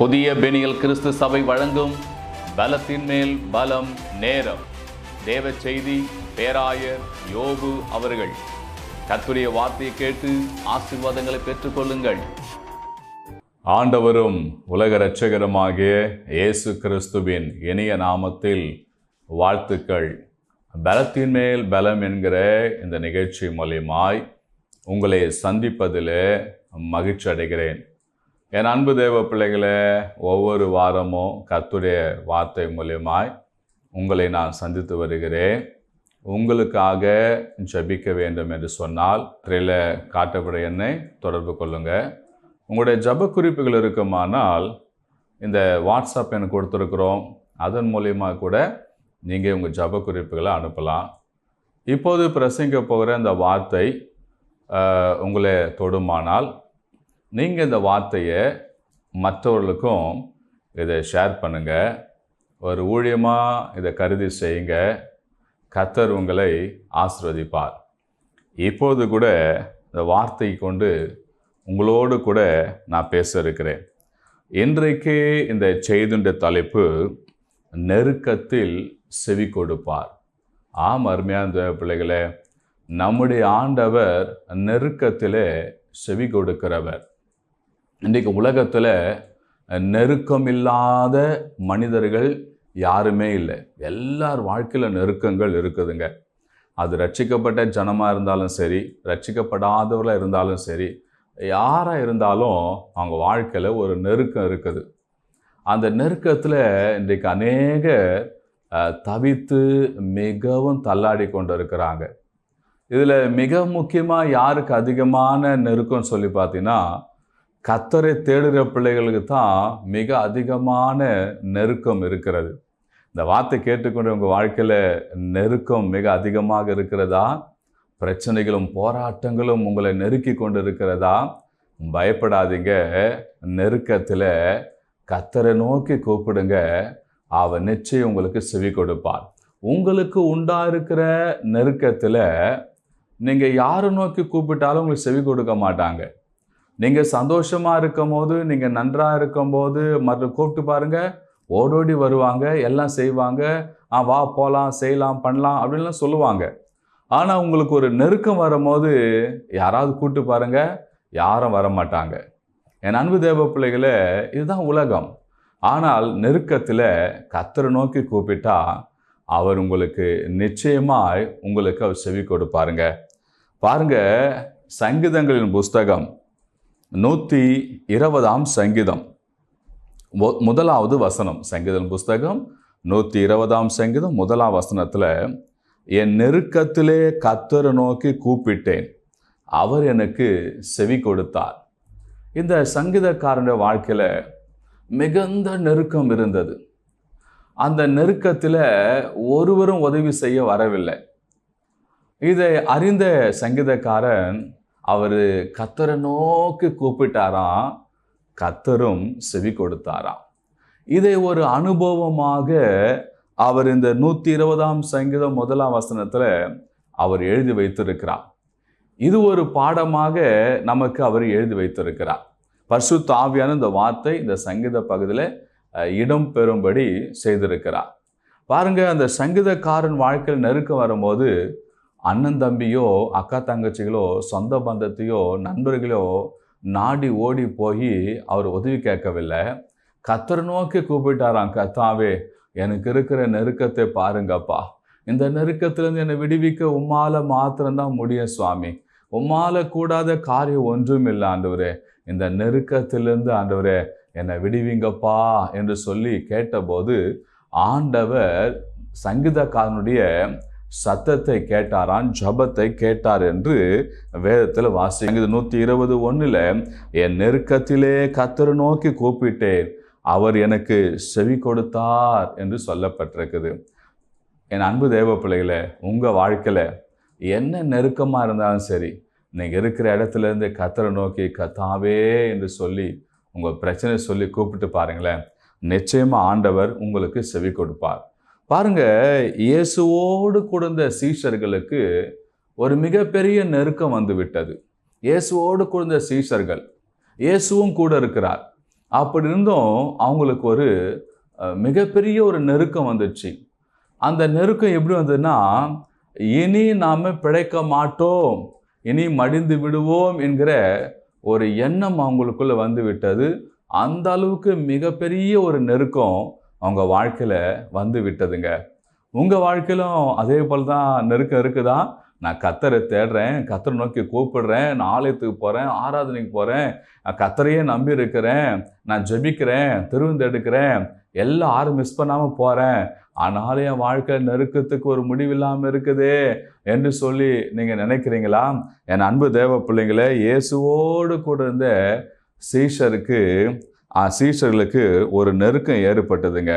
புதிய பெனியல் கிறிஸ்து சபை வழங்கும் பலத்தின் மேல் பலம் நேரம். தேவ செய்தி பேராயர் யோபு அவர்கள். கர்த்தருடைய வார்த்தையை கேட்டு ஆசீர்வாதங்களை பெற்றுக்கொள்ளுங்கள். ஆண்டவரும் உலக இரட்சகருமாகிய இயேசு கிறிஸ்துவின் இனிய நாமத்தில் வாழ்த்துக்கள். பலத்தின் மேல் பலம் என்கிற இந்த நிகழ்ச்சி மூலமாய் உங்களை சந்திப்பதில் மகிழ்ச்சி அடைகிறேன். என் அன்பு தேவ பிள்ளைகளே, ஒவ்வொரு வாரமும் கர்த்தருடைய வார்த்தை மூலமாய் உங்களை நான் சந்தித்து வருகிறேன். உங்களுக்காக ஜெபிக்க வேண்டும் என்று சொன்னால் திரையில் காட்டப்படும் என்னை தொடர்பு கொள்ளுங்கள். உங்களுடைய ஜெப குறிப்புகள் இருக்குமானால் இந்த வாட்ஸ்அப் எனக்கு கொடுத்துருக்குறோம், அதன் மூலியமாக கூட நீங்கள் உங்கள் ஜெப குறிப்புகளை அனுப்பலாம். இப்போது பிரசங்க போகிற இந்த வார்த்தை உங்களை தொடுமானால் நீங்கள் இந்த வார்த்தையை மற்றவர்களுக்கும் இதை ஷேர் பண்ணுங்கள். ஒரு ஊழியமாக இதை கருதி செய்யுங்க. கர்த்தர் உங்களை ஆசீர்வதிப்பார். இப்போது கூட இந்த வார்த்தை கொண்டு உங்களோடு கூட நான் பேச இருக்கிறேன். இன்றைக்கு இந்த செய்தியுடைய தலைப்பு நெருக்கத்தில் செவி கொடுப்பார். ஆம், அருமையான பிள்ளைகளே, நம்முடைய ஆண்டவர் நெருக்கத்திலே செவி கொடுக்கிறவர். இன்றைக்கு உலகத்தில் நெருக்கம் இல்லாத மனிதர்கள் யாருமே இல்லை. எல்லார் வாழ்க்கையில் நெருக்கங்கள் இருக்குதுங்க. அது ரட்சிக்கப்பட்ட ஜனமாக இருந்தாலும் சரி, ரட்சிக்கப்படாதவர்களாக இருந்தாலும் சரி, யாராக இருந்தாலும் அவங்க வாழ்க்கையில் ஒரு நெருக்கம் இருக்குது. அந்த நெருக்கத்தில் இன்றைக்கு அநேக தவித்து மிகவும் தள்ளாடி கொண்டு இருக்கிறாங்க. இதில் மிக முக்கியமாக யாருக்கு அதிகமான நெருக்கம் சொல்லி பார்த்தீங்கன்னா, கர்த்தரை தேடுகிற பிள்ளைகளுக்கு தான் மிக அதிகமான நெருக்கம் இருக்கிறது. இந்த வார்த்தை கேட்டுக்கொண்டு உங்கள் வாழ்க்கையில் நெருக்கம் மிக அதிகமாக இருக்கிறதா? பிரச்சனைகளும் போராட்டங்களும் உங்களை நெருக்கி கொண்டு இருக்கிறதா? பயப்படாதீங்க. நெருக்கத்தில் கர்த்தரை நோக்கி கூப்பிடுங்க. அவர் நிச்சயம் உங்களுக்கு செவி கொடுப்பார். உங்களுக்கு உண்டாயிருக்கிற நெருக்கத்தில் நீங்கள் யாரை நோக்கி கூப்பிட்டாலும் உங்களுக்கு செவி கொடுக்க மாட்டாங்க. நீங்கள் சந்தோஷமாக இருக்கும் போது, நீங்கள் நன்றாக இருக்கும்போது மற்ற கூப்பிட்டு பாருங்கள், ஓடோடி வருவாங்க, எல்லாம் செய்வாங்க. வா போகலாம், செய்யலாம், பண்ணலாம் அப்படின்லாம் சொல்லுவாங்க. ஆனால் உங்களுக்கு ஒரு நெருக்கம் வரும்போது யாராவது கூப்பிட்டு பாருங்கள், யாரும் வரமாட்டாங்க. என் அன்பு தேவ பிள்ளைகளே, இதுதான் உலகம். ஆனால் நெருக்கத்தில் கர்த்தரை நோக்கி கூப்பிட்டா அவர் உங்களுக்கு நிச்சயமாய் உங்களுக்கு அவர் செவி கொடுப்பாருங்க. பாருங்க, சங்கீதங்களின் புஸ்தகம் 120 சங்கீதம் 1வது வசனம். சங்கீதம் புஸ்தகம் 120 சங்கீதம் 1 வசனத்தில், என் நெருக்கத்திலே கர்த்தரை நோக்கி கூப்பிட்டேன், அவர் எனக்கு செவி கொடுத்தார். இந்த சங்கீதக்காரனுடைய வாழ்க்கையில் மிகுந்த நெருக்கம் இருந்தது. அந்த நெருக்கத்தில் ஒருவரும் உதவி செய்ய வரவில்லை. இதை அறிந்த சங்கீதக்காரன் அவர் கர்த்தரை நோக்கி கூப்பிட்டாராம், கர்த்தரும் செவி கொடுத்தாராம். இதை ஒரு அனுபவமாக அவர் இந்த 120 சங்கீதம் 1 வசனத்தில் அவர் எழுதி வைத்திருக்கிறார். இது ஒரு பாடமாக நமக்கு அவர் எழுதி வைத்திருக்கிறார். பரிசுத்த ஆவியான இந்த வார்த்தை இந்த சங்கீத பகுதியில் இடம் பெறும்படி செய்திருக்கிறார். பாருங்க, அந்த சங்கீதக்காரன் வாழ்க்கையில் நெருக்கம் வரும்போது அண்ணன் தம்பியோ, அக்கா தங்கச்சிகளோ, சொந்த பந்தத்தையோ, நண்பர்களோ நாடி ஓடி போய் அவர் உதவி கேட்கவில்லை. கர்த்தரை நோக்கி கூப்பிட்டாராம், கர்த்தாவே எனக்கு இருக்கிற நெருக்கத்தை பாருங்கப்பா, இந்த நெருக்கத்திலிருந்து என்னை விடுவிக்க உம்மால மாத்திரம்தான் முடியும் சுவாமி, உம்மால கூடாத காரியம் ஒன்றும் இல்லை ஆண்டவரே, இந்த நெருக்கத்திலிருந்து ஆண்டவரே என்னை விடுவிங்கப்பா என்று சொல்லி கேட்டபோது ஆண்டவர் சங்கீதக்காரனுடைய சத்தத்தை கேட்டாரான், ஜபத்தை கேட்டார் என்று வேதத்தில் வாசிங்க. 121 என் நெருக்கத்திலே கர்த்தரை நோக்கி கூப்பிட்டேன், அவர் எனக்கு செவி கொடுத்தார் என்று சொல்லப்பட்டிருக்குது. என் அன்பு தேவ பிள்ளைகளே, உங்கள் வாழ்க்கையில் என்ன நெருக்கமாக இருந்தாலும் சரி, நீங்கள் இருக்கிற இடத்துலேருந்து கர்த்தரை நோக்கி கர்த்தாவே என்று சொல்லி உங்கள் பிரச்சனை சொல்லி கூப்பிட்டு பாருங்களேன், நிச்சயமாக ஆண்டவர் உங்களுக்கு செவி கொடுப்பார். பாருங்க, இயேசுவோடு கூட சீஷர்களுக்கு ஒரு மிகப்பெரிய நெருக்கம் வந்து விட்டது. இயேசுவோடு கூட சீஷர்கள், இயேசுவும் கூட இருக்கிறார். அப்படி இருந்தும் அவங்களுக்கு ஒரு மிகப்பெரிய ஒரு நெருக்கம் வந்துச்சு. அந்த நெருக்கம் எப்படி வந்ததுன்னா, இனி நாம பிழைக்க மாட்டோம், இனி மடிந்து விடுவோம் என்கிற ஒரு எண்ணம் அவங்களுக்குள்ள வந்து விட்டது. அந்த அளவுக்கு மிகப்பெரிய ஒரு நெருக்கம் அவங்க வாழ்க்கையில வந்து விட்டதுங்க. உங்க வாழ்க்கையிலும் அதே போல தான் நெருக்கம் இருக்குதா? நான் கர்த்தரை தேடுறேன், கர்த்தரை நோக்கி கூப்பிடுறேன், நான் ஆலயத்துக்கு போறேன், ஆராதனைக்கு போறேன், கர்த்தரையே நம்பி இருக்கிறேன், நான் ஜெபிக்கிறேன், திருவிழுந்தெடுக்கிறேன், எல்லாம் யாரும் மிஸ் பண்ணாம போறேன், ஆனாலும் என் வாழ்க்கை நெருக்கத்துக்கு ஒரு முடிவில்லாம இருக்குதே என்று சொல்லி நீங்க நினைக்கிறீங்களா? என் அன்பு தேவ பிள்ளைங்களே, இயேசுவோடு கூட இருந்த சீஷர்களுக்கு ஒரு நெருக்கம் ஏற்பட்டதுங்க.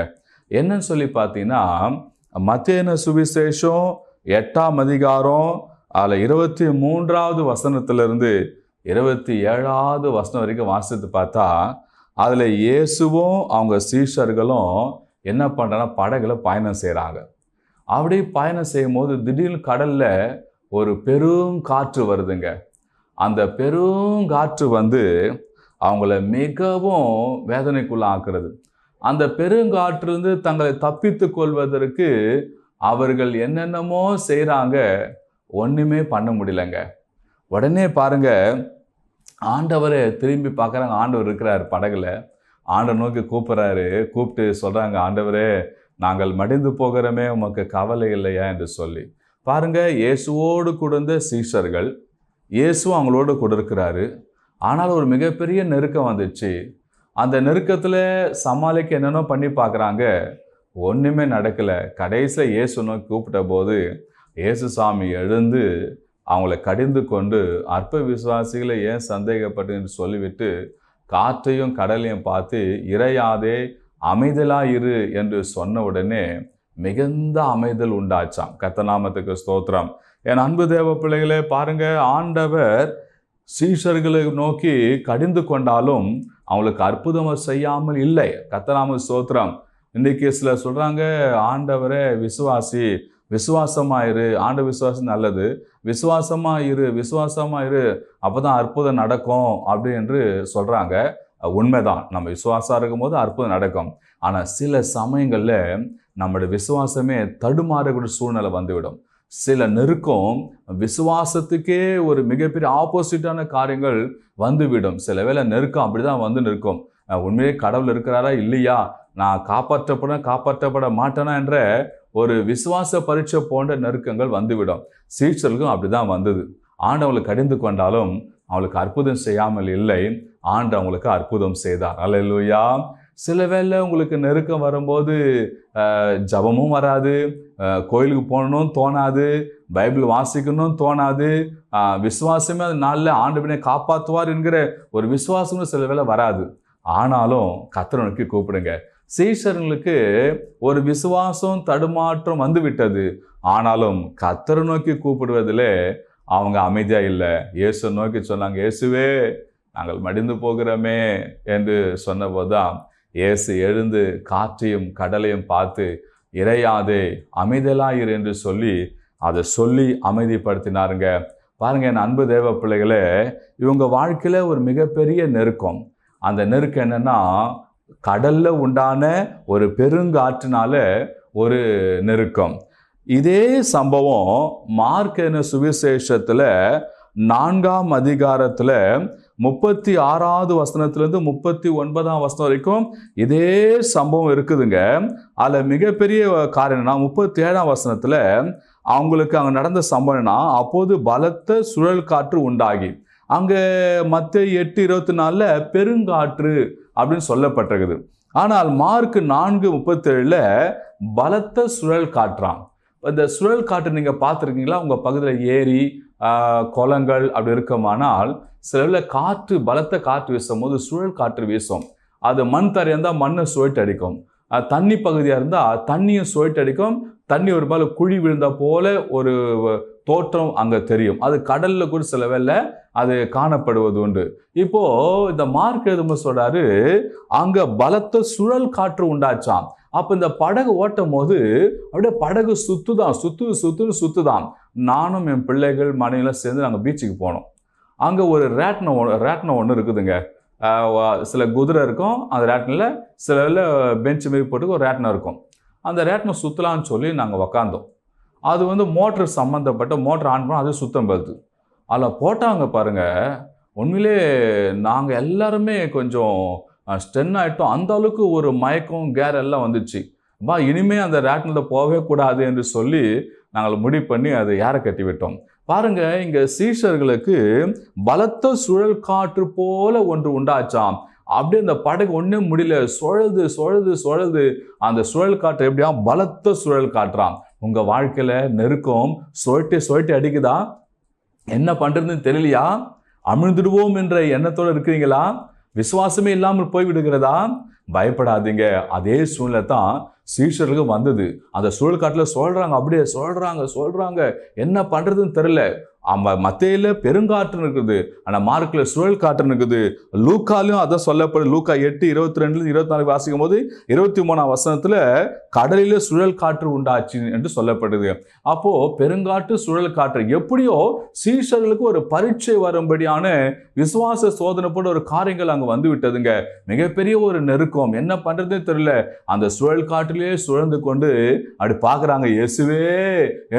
என்னன்னு சொல்லி பார்த்தீங்கன்னா, மத்தேயு சுவிசேஷம் 8ஆம் அதிகாரம் அதில் 23வது வசனத்திலிருந்து 27வது வசனம் வரைக்கும் வாசித்து பார்த்தா, அதில் இயேசுவும் அவங்க சீஷர்களும் என்ன பண்ணுறாங்கன்னா, படகுல பயணம் செய்கிறாங்க. அப்படி பயணம் செய்யும் போது திடீர்னு கடல்ல ஒரு பெரும் காற்று வருதுங்க. அந்த பெரும் காற்று வந்து அவங்கள மிகவும் வேதனைக்குள்ள ஆக்குறது. அந்த பெருங்காற்றிலிருந்து தங்களை தப்பித்து கொள்வதற்கு அவர்கள் என்னென்னமோ செய்கிறாங்க, ஒன்றுமே பண்ண முடியலங்க. உடனே பாருங்க, ஆண்டவரை திரும்பி பார்க்குறாங்க. ஆண்டவர் இருக்கிறார் படகுல. ஆண்டவர் நோக்கி கூப்பிட்றாரு. கூப்பிட்டு சொல்கிறாங்க, ஆண்டவரே நாங்கள் மடிந்து போகிறோமே, உமக்கு கவலை இல்லையா என்று சொல்லி. பாருங்க, இயேசுவோடு கூட இருந்த சீஷர்கள், இயேசுவும் அவங்களோடு கூட இருக்கிறாரு. ஆனால் ஒரு மிகப்பெரிய நெருக்கம் வந்துச்சு. அந்த நெருக்கத்தில் சமாளிக்க என்னென்னோ பண்ணி பார்க்குறாங்க, ஒன்றுமே நடக்கலை. கடைசியில் இயேசு நோக்கி கூப்பிட்ட போது இயேசு சாமி எழுந்து அவங்கள கடிந்து கொண்டு, அற்ப விசுவாசிகளை ஏன் சந்தேகப்பட்டு சொல்லிவிட்டு காற்றையும் கடலையும் பார்த்து, இறையாதே அமைதலாயிரு என்று சொன்ன உடனே மிகுந்த அமைதல் உண்டாச்சாம். கர்த்தர் நாமத்துக்கு ஸ்தோத்திரம். என் அன்பு தேவ பிள்ளைகளே, பாருங்க, ஆண்டவர் சீஷர்களை நோக்கி கடிந்து கொண்டாலும் அவங்களுக்கு அற்புதம் செய்யாமல் இல்லை. கர்த்தர் நாமத்துக்கு ஸ்தோத்திரம். இன்றைக்கு சில சொல்றாங்க, ஆண்டவரே விசுவாசி, விசுவாசமாயிரு, ஆண்ட விசுவாசம் நல்லது, விசுவாசமாயிரு அப்பதான் அற்புதம் நடக்கும் அப்படி என்று சொல்றாங்க. உண்மைதான், நம்ம விசுவாசம் இருக்கும்போது அற்புதம் நடக்கும். ஆனா சில சமயங்கள்ல நம்மளுடைய விசுவாசமே தடுமாறக்கூடிய சூழ்நிலை வந்துவிடும். சில நெருக்கம் விசுவாசத்துக்கே ஒரு மிகப்பெரிய ஆப்போசிட்டான காரியங்கள் வந்துவிடும். சில வேளை நெருக்கம் அப்படிதான் வந்து நிற்கும். உண்மையே கடவுள் இருக்கிறாரா இல்லையா, நான் காப்பாற்றப்பட மாட்டேனா என்ற ஒரு விசுவாச பரீட்சை போன்ற நெருக்கங்கள் வந்துவிடும். சீஷர்களுக்கும் அப்படிதான் வந்தது. ஆண்டவங்களை கடிந்து கொண்டாலும் அவளுக்கு அற்புதம் செய்யாமல் இல்லை. ஆண்டு அவங்களுக்கு அற்புதம் செய்தார். அல்லேலூயா. சில வேளை உங்களுக்கு நெருக்கம் வரும்போது ஜபமும் வராது, கோயிலுக்கு போகணும்னு தோணாது, பைபிள் வாசிக்கணும்னு தோணாது, விசுவாசமே அது நாளில் ஆண்டவனை காப்பாற்றுவார் என்கிற ஒரு விசுவாசமும் சில வேளை வராது. ஆனாலும் கர்த்தரை நோக்கி கூப்பிடுங்க. சீஷர்களுக்கு ஒரு விசுவாசம் தடுமாற்றம் வந்து விட்டது. ஆனாலும் கர்த்தரை நோக்கி கூப்பிடுவதில் அவங்க அமைதியா இல்லை. இயேசு நோக்கி சொன்னாங்க, இயேசுவே நாங்கள் மடிந்து போகிறோமே என்று சொன்ன போதுதான் இயேசு எழுந்து காற்றையும் கடலையும் பார்த்து, இறையாதே அமைதலாயிரு என்று சொல்லி அதை சொல்லி அமைதிப்படுத்தினாருங்க. பாருங்க, என் அன்பு தேவ பிள்ளைகளே, இவங்க வாழ்க்கையில ஒரு மிகப்பெரிய நெருக்கம். அந்த நெருக்கம் என்னன்னா, கடல்ல உண்டான ஒரு பெருங்காற்றினால ஒரு நெருக்கம். இதே சம்பவம் மார்க் சுவிசேஷத்துல 4ஆம் அதிகாரத்துல 36வது வசனத்திலிருந்து 39ஆம் வசனம் வரைக்கும் இதே சம்பவம் இருக்குதுங்க. அதுல மிகப்பெரிய காரணம் என்னன்னா, 37ஆம் வசனத்துல அவங்களுக்கு அங்க நடந்த சம்பவம்னா, அப்போது பலத்த சுழல் காற்று உண்டாகி, அங்க மத்தேயு 8:24 பெருங்காற்று அப்படின்னு சொல்லப்பட்டிருக்குது. ஆனால் மார்க் 4:37 பலத்த சுழல் காற்றாம். இந்த சுழல் காற்று நீங்க பார்த்துருக்கீங்களா? உங்க பகுதியில் ஏரி, குளங்கள் அப்படி இருக்குமானால் சில காற்று, பலத்த காற்று வீசும் போது சுழல் காற்று வீசும். அது மண் தரையா இருந்தால் மண்ணை சுழட்டு அடிக்கும், தண்ணி பகுதியா இருந்தா தண்ணியும் சுழட்டு அடிக்கும். தண்ணி ஒரு மேல குழி விழுந்த போல ஒரு தோற்றம் அங்க தெரியும். அது கடல்ல கூட சில வேளை அது காணப்படுவது உண்டு. இப்போ இந்த மார்க் எழுதும்போது சொல்றாரு, அங்க பலத்த சுழல் காற்று உண்டாச்சாம். அப்ப இந்த படகு ஓட்டும் போது அப்படியே படகு சுத்துதான். நானும் என் பிள்ளைகள் மனைவிலாம் சேர்ந்து நாங்கள் பீச்சுக்கு போனோம். அங்க ஒரு ரேட்னம் ஒன்று இருக்குதுங்க. சில குதிரை இருக்கும் அந்த ரேட்டனில், சில பெஞ்சு மாரி போட்டு ஒரு ரேட்டனை இருக்கும். அந்த ரேட்டனை சுற்றலான்னு சொல்லி நாங்கள் உக்காந்தோம். அது மோட்டர் சம்மந்தப்பட்ட மோட்டர் ஆன் பண்ணால் அது சுத்தம் வருது. அதில் போட்டாங்க பாருங்கள், உண்மையிலே நாங்கள் எல்லாருமே கொஞ்சம் ஸ்டென் ஆகிட்டோம். அந்த அளவுக்கு ஒரு மயக்கம் கேர் எல்லாம் வந்துச்சு. இனிமேல் அந்த ரேட்டனில் போகவே கூடாது என்று சொல்லி நாங்கள் முடிவு பண்ணி அதை ஏற கட்டி விட்டோம். பாருங்க, இங்க சீஷர்களுக்கு பலத்த சுழல் காற்று போல ஒன்று உண்டாச்சாம். அப்படியே அந்த படகு ஒன்றும் முடியல, சுழலுது சுழலுது சுழலுது. அந்த சுழல் காற்று எப்படியா பலத்த சுழல் காற்றாம். உங்க வாழ்க்கையில நெருக்கம் சுழட்டி சுழட்டி அடிக்குதா? என்ன பண்றதுன்னு தெரியலையா? அமிழ்ந்துடுவோம் என்ற எண்ணத்தோடு இருக்கிறீங்களா? விசுவாசமே இல்லாமல் போய்விடுகிறதா? பயப்படாதீங்க. அதே சூழ்நிலை தான் சீஷர்களுக்கு வந்தது. அந்த சுழல் காட்டுல சொல்றாங்க, அப்படியே சொல்றாங்க, என்ன பண்றதுன்னு தெரியல. மத்தேயில பெருங்காற்று இருக்குது, ஆனா மார்க்ல சுழல் காற்று இருக்குது. லூக்காலையும் அதான் சொல்லப்படுது. லூக்கா 8:22-24 வாசிக்கும் போது 23ஆம் வசனத்துல கடலில சுழல் காற்று உண்டாச்சு என்று சொல்லப்படுது. அப்போ பெருங்காற்று சுழல் காற்று எப்படியோ சீஷர்களுக்கு ஒரு பரீட்சை வரும்படியான விசுவாச சோதனை போட ஒரு காரியங்கள் அங்க வந்து விட்டதுங்க. மிகப்பெரிய ஒரு நெருக்கம், என்ன பண்றதே தெரியல. அந்த சுழல் காற்றிலேயே சுழந்து கொண்டு அப்படி பாக்குறாங்க. இயேசுவே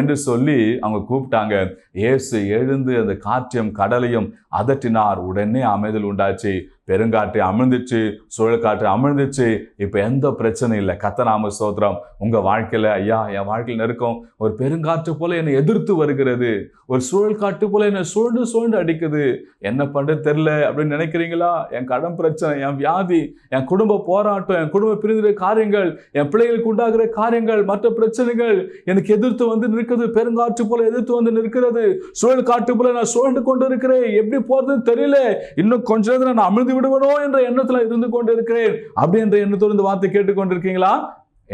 என்று சொல்லி அவங்க கூப்பிட்டாங்க. இயேசு எழுந்து அந்த காற்றையும் கடலையும் அதட்டினார். உடனே அமைதல் உண்டாச்சு. பெருங்காற்று அமிழ்ந்துச்சு, சுழல் காற்று அமிழ்ந்துச்சு. இப்ப எந்த பிரச்சனை இல்லை. கர்த்தநாம ஸ்தோத்திரம். உங்க வாழ்க்கையில, ஐயா என் வாழ்க்கையில் நெருக்கம் ஒரு பெருங்காற்று போல என்னை எதிர்த்து வருகிறது, ஒரு சுழல் காற்று போல என்னை சூழ்ந்து அடிக்குது, என்ன பண்றது தெரியல அப்படின்னு நினைக்கிறீங்களா? என் கடன் பிரச்சனை, என் வியாதி, என் குடும்ப போராட்டம், என் குடும்ப பிரிந்த காரியங்கள், என் பிள்ளைகளுக்கு உண்டாகிற காரியங்கள், மற்ற பிரச்சனைகள் எனக்கு எதிர்த்து வந்து நிற்கிறது. பெருங்காற்று போல எதிர்த்து வந்து நிற்கிறது. சுழல் காற்று போல நான் சுழண்டு கொண்டு இருக்கிறேன். எப்படி போறதுன்னு தெரியல. இன்னும் கொஞ்ச நேரத்தில் நான் அமிழ்ந்து விடுவனோ என்ற எண்ணத்துல இருந்து கொண்டு இருக்கிறேன். அப்படி என்ற எண்ணத்தோடு இந்த வார்த்தை கேட்டுக்கொண்டிருக்கீங்களா?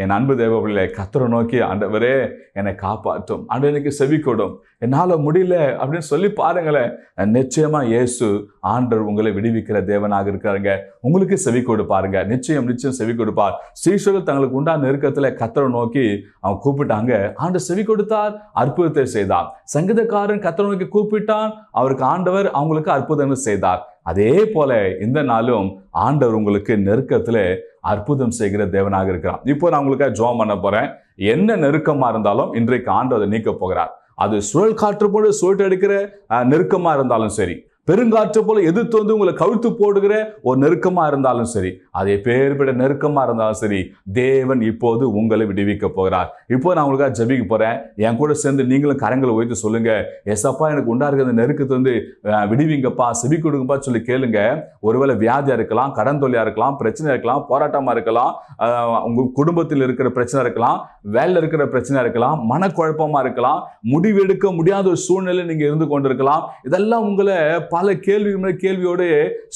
என் அன்பு தேவ பிள்ளை, கர்த்தரை நோக்கி, ஆண்டவரே என்னை காப்பாற்றும், ஆண்டவரே எனக்கு செவி கொடும், என்னால முடியல அப்படின்னு சொல்லி பாருங்களேன். நிச்சயமா இயேசு ஆண்டவர் உங்களை விடுவிக்கிற தேவனாக இருக்காருங்க. உங்களுக்கு செவி கொடுப்பாருங்க. நிச்சயம் செவி கொடுப்பார். சீஷர்கள் தங்களுக்கு உண்டான நெருக்கத்துல கர்த்தரை நோக்கி அவங்க கூப்பிட்டாங்க. ஆண்டவர் செவி கொடுத்தார், அற்புதத்தை செய்தார். சங்கீதக்காரன் கர்த்தரை நோக்கி கூப்பிட்டான், அவருக்கு ஆண்டவர் அவங்களுக்கு அற்புதங்கள் செய்தார். அதே போல இந்த நாளும் ஆண்டவர் உங்களுக்கு நெருக்கத்துல அற்புதம் செய்கிற தேவனாக இருக்கிறார். இப்போ நான் உங்களுக்காக ஜெபம் பண்ண போறேன். என்ன நெருக்கமா இருந்தாலும் இன்றைக்கு ஆண்டவர் அதை நீக்க போகிறார். அது சுழல் காற்று போல சுழட்டு அடிக்கிற நெருக்கமா இருந்தாலும் சரி, பெருங்காற்று போல எதிர்த்து வந்து உங்களை கழுத்து போடுகிற ஒரு நெருக்கமா இருந்தாலும் சரி, அதே பேர்பட நெருக்கமா இருந்தாலும் சரி, தேவன் இப்போது உங்களை விடுவிக்க போகிறார். இப்போ நான் உங்களுக்காக ஜெபிக்க போறேன். என் கூட சேர்ந்து நீங்களும் கரங்களை உயர்த்தி சொல்லுங்க, ஏசப்பா எனக்கு உண்டாகிற அந்த நெருக்கத்தை வந்து விடுவிங்கப்பா, செவி கொடுங்கப்பா சொல்லி கேளுங்க. ஒருவேளை வியாதியா இருக்கலாம், கடன் தொல்லையா இருக்கலாம், பிரச்சனை இருக்கலாம், போராட்டமா இருக்கலாம், உங்க குடும்பத்தில் இருக்கிற பிரச்சனை இருக்கலாம், வேலையில் இருக்கிற பிரச்சனை இருக்கலாம், மனக்குழப்பமா இருக்கலாம், முடிவெடுக்க முடியாத ஒரு சூழ்நிலை நீங்க இருந்து கொண்டிருக்கலாம். இதெல்லாம் உங்களை பல கேள்வியோடு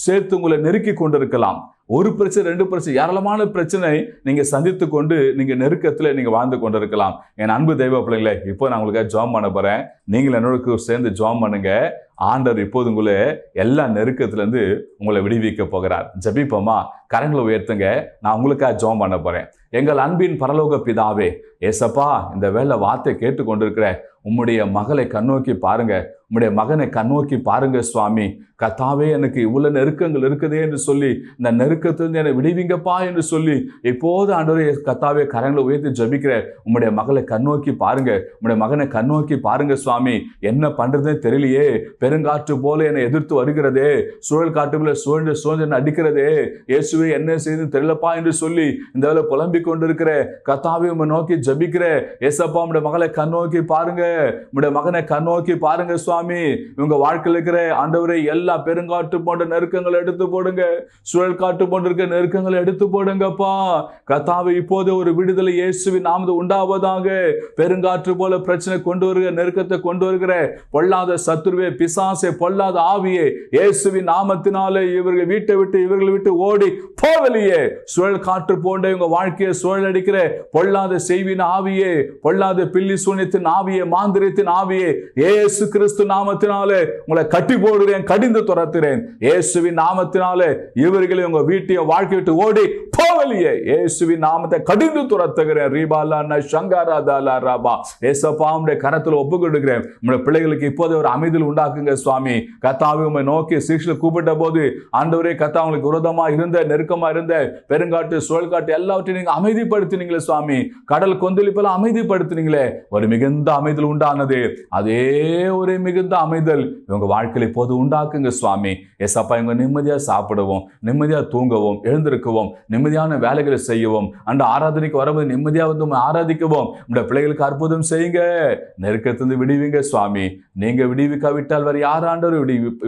சேர்த்து உங்களை நெருக்கி கொண்டிருக்கலாம். ஒரு பிரச்சனை, ரெண்டு பிரச்சனை, ஏராளமான பிரச்சனை நீங்க சந்தித்து கொண்டு நீங்க நெருக்கத்துல நீங்க வாழ்ந்து கொண்டிருக்கலாம். என் அன்பு தெய்வ பிள்ளைங்களே, இப்போ நான் உங்களுக்கு ஜெபம் பண்ண போறேன். நீங்கள் என்னோட சேர்ந்து ஜெபம் பண்ணுங்க. ஆண்டவர் இப்போது உங்களை எல்லா நெருக்கத்துல இருந்து உங்களை விடுவிக்க போகிறார். ஜெபிப்போமா? கரங்களை உயர்த்துங்க. நான் உங்களுக்காக ஜெபம் பண்ண போறேன். எங்கள் அன்பின் பரலோக பிதாவே, ஏசப்பா இந்த வேளை வார்த்தை கேட்டு கொண்டிருக்கிற உம்முடைய மகளை கண்ணோக்கி பாருங்க, உம்முடைய மகனை கண்ணோக்கி பாருங்க சுவாமி. கர்த்தாவே எனக்கு இவ்வளவு நெருக்கங்கள் இருக்குதே என்று சொல்லி, இந்த நெருக்கத்திலிருந்து என்னை விடுவிங்கப்பா என்று சொல்லி இப்போது ஆண்டவரே கர்த்தாவே கரங்களை உயர்த்தி ஜெபிக்கிற உம்முடைய மகளை கண்ணோக்கி பாருங்க, உம்முடைய மகனை கண்ணோக்கி பாருங்க சுவாமி. என்ன பண்றதுன்னு தெரியலையே, பெருங்காற்று போல என்னை எதிர்த்து வருகிறதே, சுழல் காட்டுக்குள்ள சுழன்று அடிக்கிறதே, இயேசுவே என்ன செய்து தெரியலப்பா என்று சொல்லி இந்த வேளை புலம்பிக் கொண்டிருக்கிற கர்த்தாவே உம்மை நோக்கி ஜெபிக்கிற ஏசப்பா, உம்முடைய மகளை கண்ணோக்கி பாருங்க, உம்முடைய மகனை கண்ணோக்கி பாருங்க சுவாமி. இவங்க வாழ்க்கையில் இருக்கிற ஆண்டவரே எல்லா பெருங்காற்று போன்ற நெருக்கங்களை எடுத்து போடுங்க, சுழல் காற்று போன்ற இருக்க நெருக்கங்களை எடுத்து போடுங்கப்பா. கர்த்தாவே இப்போது ஒரு விடுதலை இயேசுவின் நாமத்தில் உண்டாவதாக. பெருங்காற்று போல பிரச்சனை கொண்டு வருகிற நெருக்கத்தை கொண்டு வருகிற பொல்லாத சத்துருவே, பிசாசே, பொல்லாத ஆவியே, இயேசுவின் நாமத்தினாலே இவர்கள் வீட்டை விட்டு இவர்களை விட்டு ஓடி போவலியே. சுழல் காற்று போன்ற இவங்க வாழ்க்கையை சுழல் அடிக்கிற பொல்லாத செய்வின் ஆவியே, பொல்லாத பில்லி சூனியத்தின் ஆவியே, மாந்திரத்தின் ஆவியே, இயேசு கிறிஸ்து நாமத்தினாலே உங்களை கட்டி போடுகிறேன், கடிந்து துரத்துகிறேன். இயேசுவின் நாமத்தினாலே இவர்களை உங்க வீட்டையும் வாழ்க்கை விட்டு ஓடி போவலியே இயேசுவின் நாமத்தை கடிந்து துரத்துகிறேன். ரீபாலா சங்காராதாலா ராபா ஏசப்பாவுடைய கரத்தில் ஒப்புக்கொடுக்கிறேன். உங்களுடைய பிள்ளைகளுக்கு இப்போது ஒரு அமைதியில் உண்டாக்குங்க சுவாமி. கர்த்தாவே உம்மை நோக்கி சீஷர்கள் கூப்பிட்ட போது ஆண்டவரே கர்த்தா உங்களுக்கு விரோதமா இருந்த நெருக்கமா இருந்த பெருங்காட்டு சுழல்காட்டு எல்லாவற்றையும் நீங்க அமைதிப்படுத்தினீங்களே சுவாமி. கடல் கொந்தளிப்பெல்லாம் அமைதிப்படுத்தினீங்களே. ஒரு மிகுந்த அமைதல் உண்டானது. அதே ஒரு மிகுந்த அமைதல் இவங்க வாழ்க்கையில இப்போது உண்டாக்குங்க சுவாமி. ஏசப்பா இவங்க நிம்மதியா சாப்பிடவும், நிம்மதியா தூங்கவும், எழுந்திருக்கவும், நிம்மதியான வேலைகளை செய்யவும், அந்த ஆராதனைக்கு வரும்போது நிம்மதியா வந்து ஆராதிக்கவும் இந்த பிள்ளைகளுக்கு அற்புதம் செய்யுங்க. நெருக்கத்திலிருந்து விடுவீங்க சுவாமி. நீங்க விடுவிக்காவிட்டால் வேற யார் ஆண்டவர்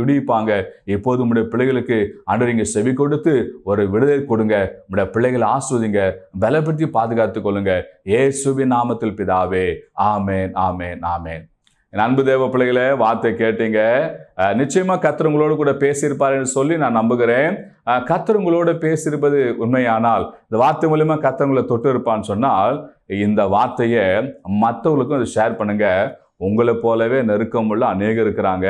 விடுவிப்பாங்க? இப்போது உங்களுடைய பிள்ளைகளுக்கு ஆண்டவர் இங்க செவி கொடுத்து ஒரு விடுதலை கொடுங்க. உங்களுடைய பிள்ளைகளை ஆஸ்வதிங்க, பலப்படுத்தி பாதுகாத்துக் கொள்ளுங்க. இயேசுவின் நாமத்தில் பிதாவே, ஆமேன், ஆமேன், ஆமேன். அன்பு தேவ பிள்ளைகளே, வார்த்தை கேட்டீங்க. நிச்சயமா கர்த்தர் உங்களோடு கூட பேசியிருப்பார் என்று சொல்லி நான் நம்புகிறேன். கர்த்தர் உங்களோட பேசியிருப்பது உண்மையானால், இந்த வார்த்தை மூலமா கர்த்தர் உங்களை தொட்டு இருப்பான்னு சொன்னால், இந்த வார்த்தையை மற்றவங்களுக்கும் அதை ஷேர் பண்ணுங்க. உங்களை போலவே நெருக்கம் உள்ள அநேகர் இருக்கிறாங்க.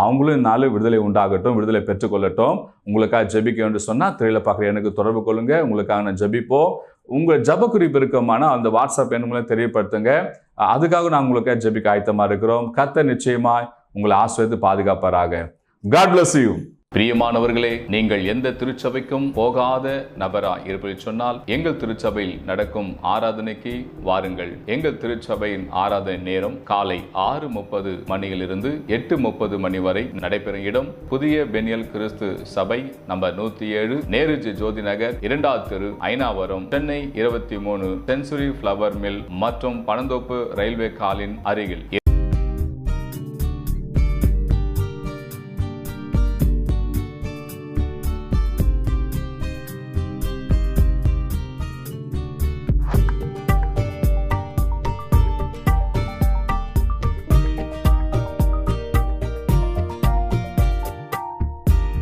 அவங்களும் இந்நாள் விடுதலை உண்டாகட்டும், விடுதலை பெற்றுக்கொள்ளட்டும். உங்களுக்காக ஜெபிக்க என்று சொன்னால் திரையில பார்க்குற எனக்கு தொடர்பு கொள்ளுங்க. உங்களுக்காக நான் ஜெபிப்போம். உங்கள் ஜப குறிப்பு இருக்குமானா அந்த வாட்ஸ்அப் எண் மூலம் தெரியப்படுத்துங்க. அதுக்காக நான் உங்களுக்காக ஜெபிக்க ஆயத்தமா இருக்கிறோம். கர்த்தர் நிச்சயமாய் உங்களை ஆசீர்வதித்து பாதுகாப்பாராக. God bless you. பிரியமானவர்களே, நீங்கள் எந்த திருச்சபைக்கும் போகாத நபராய் இருப்பதை சொன்னால் எங்கள் திருச்சபையில் நடக்கும் ஆராதனைக்கு வாருங்கள். எங்கள் திருச்சபையின் ஆராதனை நேரம் காலை 6:30 மணியிலிருந்து 8:30 மணி வரை நடைபெறும் இடம் புதிய பெனியல் கிறிஸ்து சபை, நம்பர் 107, நேருஜி ஜோதி நகர், 2வது தெரு, Ayanavaram, Chennai 23, century flower mill மற்றும் பனந்தோப்பு ரயில்வே காலின் அருகில்.